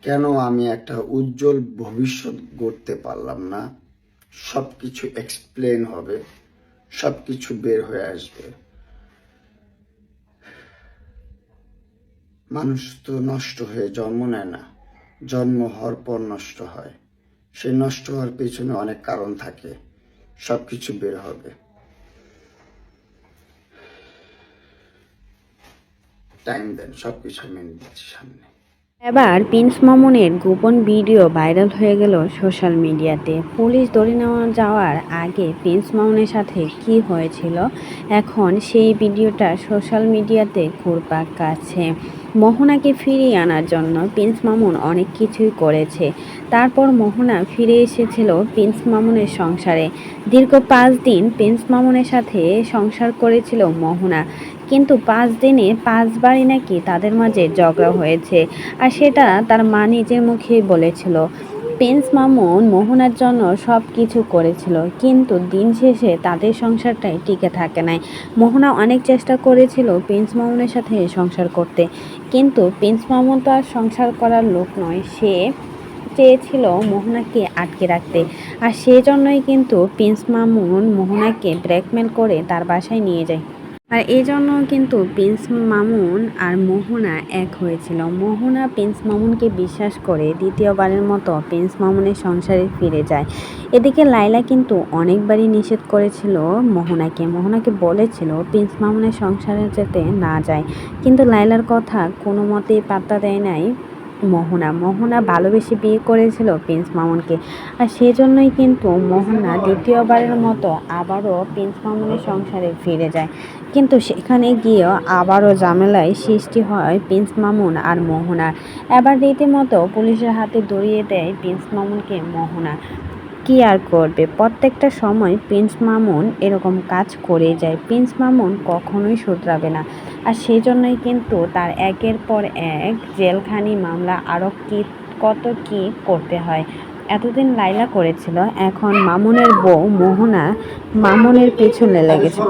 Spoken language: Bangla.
কেন আমি একটা উজ্জ্বল ভবিষ্যৎ গড়তে পারলাম না? সবকিছু এক্সপ্লেন হবে, সবকিছু বের হয়ে আসবে। মানুষ তো নষ্ট হয়ে জন্ম নেয় না, জন্ম হওয়ার পর নষ্ট হয়। সেই নষ্ট হওয়ার পেছনে অনেক কারণ থাকে, সবকিছু বের হবে। টাইম দেন, সবকিছু মেনে দিচ্ছি সামনে। এবার প্রিন্স মামুনের গোপন ভিডিও ভাইরাল হয়ে গেল সোশ্যাল মিডিয়াতে। পুলিশ ধরে নেওয়া যাওয়ার আগে প্রিন্স মামুনের সাথে কি হয়েছিল, এখন সেই ভিডিওটা সোশ্যাল মিডিয়াতে ঘুরপাক খাচ্ছে। মোহনাকে ফিরিয়ে আনার জন্য প্রিন্স মামুন অনেক কিছুই করেছে। তারপর মোহনা ফিরে এসেছিল প্রিন্স মামুনের সংসারে। দীর্ঘ 5 দিন প্রিন্স মামুনের সাথে সংসার করেছিল মোহনা, কিন্তু 5 দিনে 5 বারই নাকি তাদের মাঝে ঝগড়া হয়েছে। আর সেটা তার মা নিজের মুখেই বলেছিল। প্রিন্স মামুন মোহনার জন্য সব কিছু করেছিল, কিন্তু দিন শেষে তাদের সংসারটাই টিকে থাকে নাই। মোহনা অনেক চেষ্টা করেছিল প্রিন্স মামুনের সাথে সংসার করতে, কিন্তু প্রিন্স মামুন তো আর সংসার করার লোক নয়। সে চেয়েছিল মোহনাকে আটকে রাখতে, আর সেই জন্যই কিন্তু প্রিন্স মামুন মোহনাকে ব্ল্যাকমেল করে তার বাসায় নিয়ে যায়। আর এই জন্য কিন্তু প্রিন্স মামুন আর মোহনা এক হয়েছিল। মোহনা প্রিন্স মামুনকে বিশ্বাস করে দ্বিতীয়বারের মতো প্রিন্স মামুনের সংসারে ফিরে যায়। এদিকে লাইলা কিন্তু অনেকবারই নিষেধ করেছিল মোহনাকে বলেছিল প্রিন্স মামুনের সংসারে যেতে না যায়, কিন্তু লাইলার কথা কোনো মতেই পাত্তা দেয় নাই মোহনা ভালোবেসে বিয়ে করেছিল প্রিন্স মামুনকে। আর সেজন্যই কিন্তু মোহনা দ্বিতীয়বারের মতো আবারও প্রিন্স মামুনের সংসারে ফিরে যায়, কিন্তু সেখানে গিয়েও আবারও ঝামেলায় সৃষ্টি হয় প্রিন্স মামুন আর মোহনার। এবার রীতিমতো পুলিশের হাতে ধরিয়ে দেয় প্রিন্স মামুনকে মোহনা। কি আর করবে, প্রত্যেকটা সময় প্রিন্স মামুন এরকম কাজ করে যায়। প্রিন্স মামুন কখনোই শুধরাবে না। আর সেই জন্যই কিন্তু তার একের পর এক জেলখানি মামলা, আরও কত কি করতে হয়। এতদিন লাইলা করেছিল, এখন মামুনের বউ মোহনা মামুনের পেছনে লেগেছে।